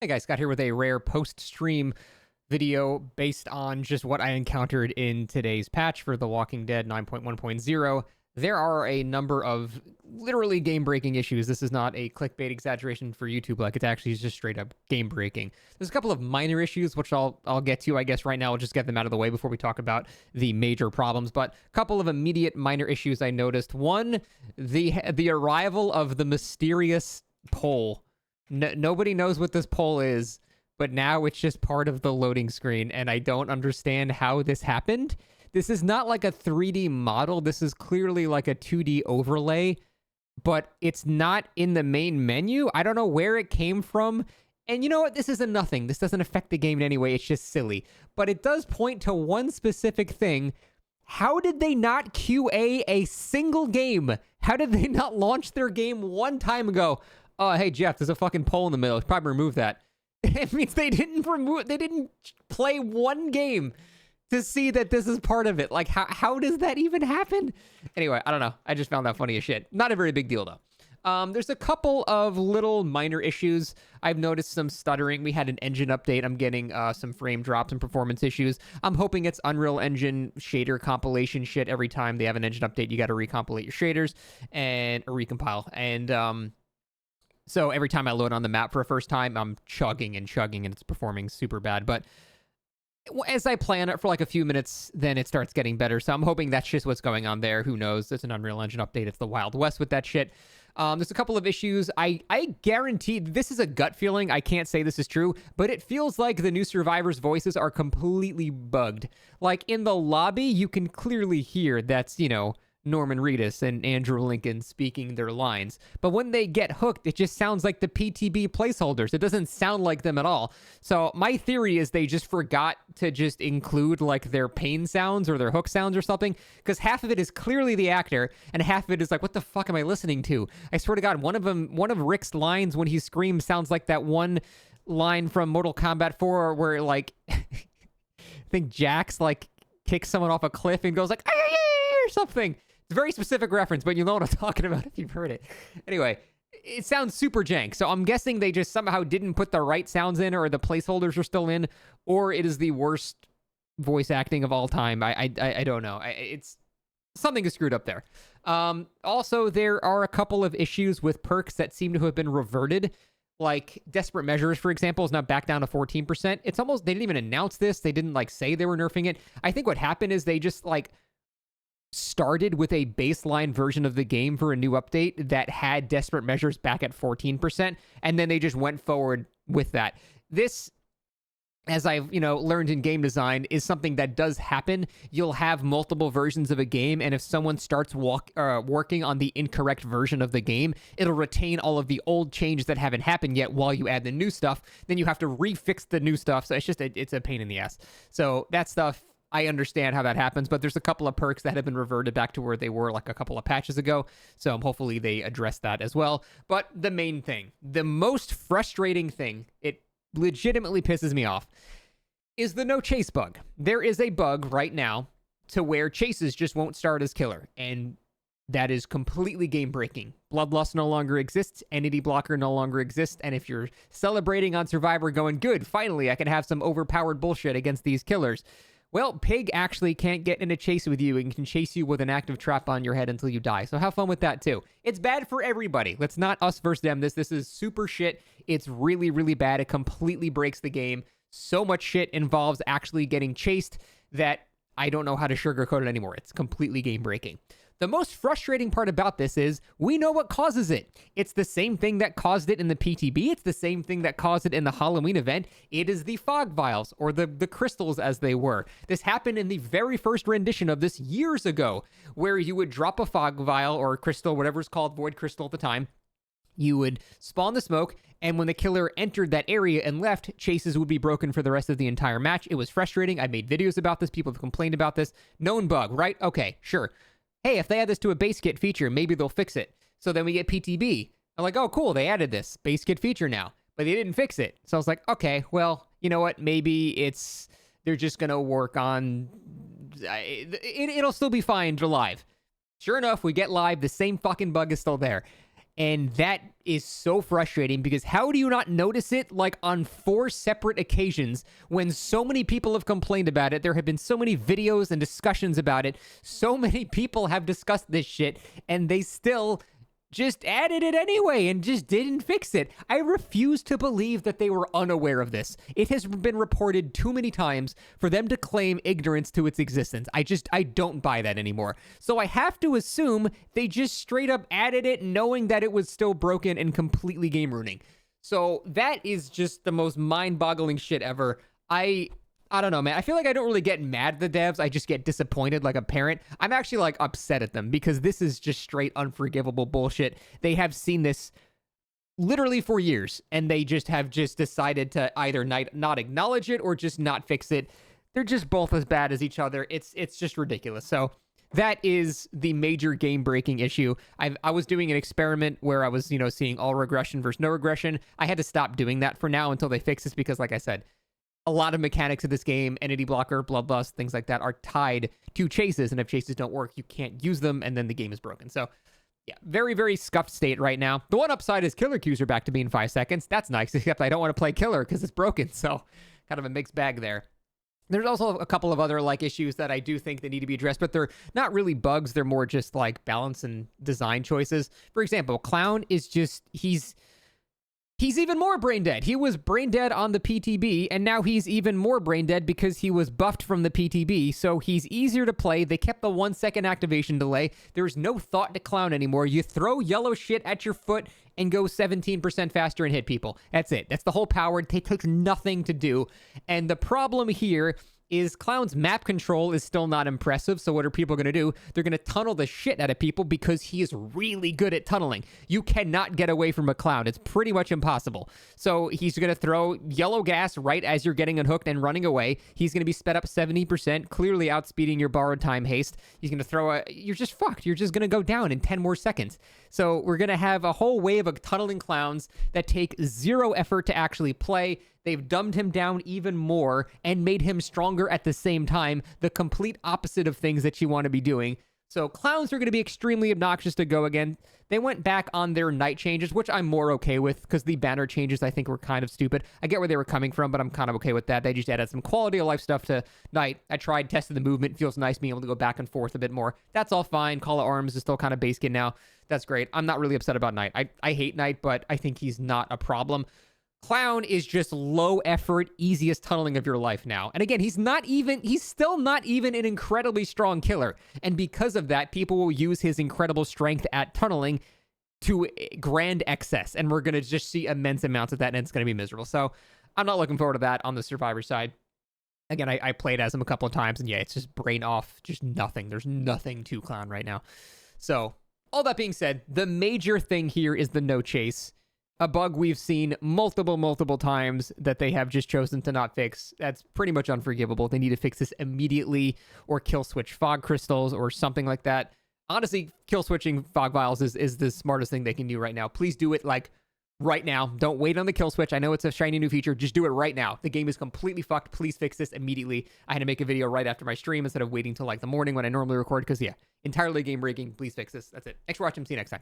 Hey guys, Scott here with a rare post-stream video based on just what I encountered in today's patch for The Walking Dead 9.1.0. There are a number of literally game-breaking issues. This is not a clickbait exaggeration for YouTube, like it's actually just straight up game-breaking. There's a couple of minor issues, which I'll get to, I guess, right now. I'll just get them out of the way before we talk about the major problems. But a couple of immediate minor issues I noticed. One, the arrival of the mysterious pole. Nobody knows what this pole is, but now it's just part of the loading screen, and I don't understand how this happened. This is not like a 3D model. This is clearly like a 2D overlay, but it's not in the main menu. I don't know where it came from. And you know what? This is a nothing. This doesn't affect the game in any way. It's just silly. But it does point to one specific thing. How did they not QA a single game? How did they not launch their game one time ago? Oh, hey, Jeff, there's a fucking pole in the middle. Probably remove that. It means they didn't play one game to see that this is part of it. Like, how does that even happen? Anyway, I don't know. I just found that funny as shit. Not a very big deal, though. There's a couple of little minor issues. I've noticed some stuttering. We had an engine update. I'm getting some frame drops and performance issues. I'm hoping it's Unreal Engine shader compilation shit. Every time they have an engine update, you got to recompilate your shaders and recompile. And, so every time I load on the map for a first time, I'm chugging and it's performing super bad. But as I play on it for like a few minutes, then it starts getting better. So I'm hoping that's just what's going on there. Who knows? It's an Unreal Engine update. It's the Wild West with that shit. There's a couple of issues. I guarantee this is a gut feeling. I can't say this is true, but it feels like the new survivors' voices are completely bugged. Like in the lobby, you can clearly hear that's, Norman Reedus and Andrew Lincoln speaking their lines. But when they get hooked, it just sounds like the PTB placeholders. It doesn't sound like them at all. So my theory is they just forgot to just include like their pain sounds or their hook sounds or something, because half of it is clearly the actor and half of it is like, what the fuck am I listening to? I swear to God, one of Rick's lines when he screams sounds like that one line from Mortal Kombat 4 where like, I think Jax like kicks someone off a cliff and goes like, or something. It's a very specific reference, but you'll know what I'm talking about if you've heard it. Anyway, it sounds super jank. So I'm guessing they just somehow didn't put the right sounds in, or the placeholders are still in, or it is the worst voice acting of all time. I don't know. It's something is screwed up there. Also, there are a couple of issues with perks that seem to have been reverted. Like Desperate Measures, for example, is now back down to 14%. It's almost, they didn't even announce this. They didn't like say they were nerfing it. I think what happened is they just like started with a baseline version of the game for a new update that had Desperate Measures back at 14%, and then they just went forward with that. This, as I've learned in game design, is something that does happen. You'll have multiple versions of a game, and if someone starts working on the incorrect version of the game, it'll retain all of the old changes that haven't happened yet while you add the new stuff. Then you have to refix the new stuff, so it's a pain in the ass. So that stuff, I understand how that happens, but there's a couple of perks that have been reverted back to where they were like a couple of patches ago. So hopefully they address that as well. But the main thing, the most frustrating thing, it legitimately pisses me off, is the no chase bug. There is a bug right now to where chases just won't start as killer. And that is completely game breaking. Bloodlust no longer exists. Entity blocker no longer exists. And if you're celebrating on Survivor going, good, finally I can have some overpowered bullshit against these killers, well, Pig actually can't get in a chase with you and can chase you with an active trap on your head until you die. So have fun with that, too. It's bad for everybody. Let's not us versus them. This is super shit. It's really, really bad. It completely breaks the game. So much shit involves actually getting chased that I don't know how to sugarcoat it anymore. It's completely game breaking. The most frustrating part about this is we know what causes it. It's the same thing that caused it in the PTB. It's the same thing that caused it in the Halloween event. It is the fog vials, or the crystals as they were. This happened in the very first rendition of this years ago, where you would drop a fog vial or crystal, whatever it's called, void crystal at the time. You would spawn the smoke, and when the killer entered that area and left, chases would be broken for the rest of the entire match. It was frustrating. I made videos about this. People have complained about this. Known bug, right? Okay, sure. Hey, if they add this to a base kit feature, maybe they'll fix it. So then we get PTB. I'm like, oh, cool, they added this base kit feature now, but they didn't fix it. So I was like, okay, well, you know what? Maybe they're just going to work on, it'll still be fine to live. Sure enough, we get live, the same fucking bug is still there. And that is so frustrating because how do you not notice it like on 4 separate occasions when so many people have complained about it? There have been so many videos and discussions about it. So many people have discussed this shit and they still just added it anyway and just didn't fix it. I refuse to believe that they were unaware of this. It has been reported too many times for them to claim ignorance to its existence. I don't buy that anymore. So I have to assume they just straight up added it knowing that it was still broken and completely game ruining. So that is just the most mind-boggling shit ever. I don't know, man. I feel like I don't really get mad at the devs. I just get disappointed like a parent. I'm actually like upset at them because this is just straight unforgivable bullshit. They have seen this literally for years and they just have decided to either not acknowledge it or just not fix it. They're just both as bad as each other. It's just ridiculous. So that is the major game-breaking issue. I was doing an experiment where I was, seeing all regression versus no regression. I had to stop doing that for now until they fix this because, like I said, a lot of mechanics of this game, entity blocker, bloodlust, things like that are tied to chases. And if chases don't work, you can't use them. And then the game is broken. So yeah, very, very scuffed state right now. The one upside is killer queues are back to being 5 seconds. That's nice, except I don't want to play killer because it's broken. So kind of a mixed bag there. There's also a couple of other issues that I do think they need to be addressed, but they're not really bugs. They're more just balance and design choices. For example, Clown is just, he's even more brain dead. He was brain dead on the PTB, and now he's even more brain dead because he was buffed from the PTB, so he's easier to play. They kept the 1 second activation delay. There's no thought to Clown anymore. You throw yellow shit at your foot and go 17% faster and hit people. That's it. That's the whole power. It takes nothing to do. And the problem here is Clown's map control is still not impressive. So what are people going to do? They're going to tunnel the shit out of people because he is really good at tunneling. You cannot get away from a Clown. It's pretty much impossible. So he's going to throw yellow gas right as you're getting unhooked and running away. He's going to be sped up 70%, clearly outspeeding your borrowed time haste. He's going to throw you're just fucked. You're just going to go down in 10 more seconds. So we're going to have a whole wave of tunneling Clowns that take zero effort to actually play. They've dumbed him down even more and made him stronger at the same time, the complete opposite of things that you want to be doing. So Clowns are going to be extremely obnoxious to go again. They went back on their night changes, which I'm more okay with because the banner changes I think were kind of stupid. I get where they were coming from, but I'm kind of okay with that. They just added some quality of life stuff to night. I tried, tested the movement. Feels nice being able to go back and forth a bit more. That's all fine. Call of Arms is still kind of base skin now. That's great. I'm not really upset about night. I hate night, but I think he's not a problem. Clown is just low effort, easiest tunneling of your life now. And again, he's still not even an incredibly strong killer. And because of that, people will use his incredible strength at tunneling to grand excess. And we're going to just see immense amounts of that, and it's going to be miserable. So I'm not looking forward to that on the Survivor side. Again, I played as him a couple of times, and yeah, it's just brain off, just nothing. There's nothing to Clown right now. So all that being said, the major thing here is the no chase. A bug we've seen multiple times that they have just chosen to not fix. That's pretty much unforgivable. They need to fix this immediately or kill switch fog crystals or something like that. Honestly, kill switching fog vials is the smartest thing they can do right now. Please do it right now. Don't wait on the kill switch. I know it's a shiny new feature. Just do it right now. The game is completely fucked. Please fix this immediately. I had to make a video right after my stream instead of waiting till the morning when I normally record because, yeah, entirely game breaking. Please fix this. That's it. Thanks for watching. See you next time.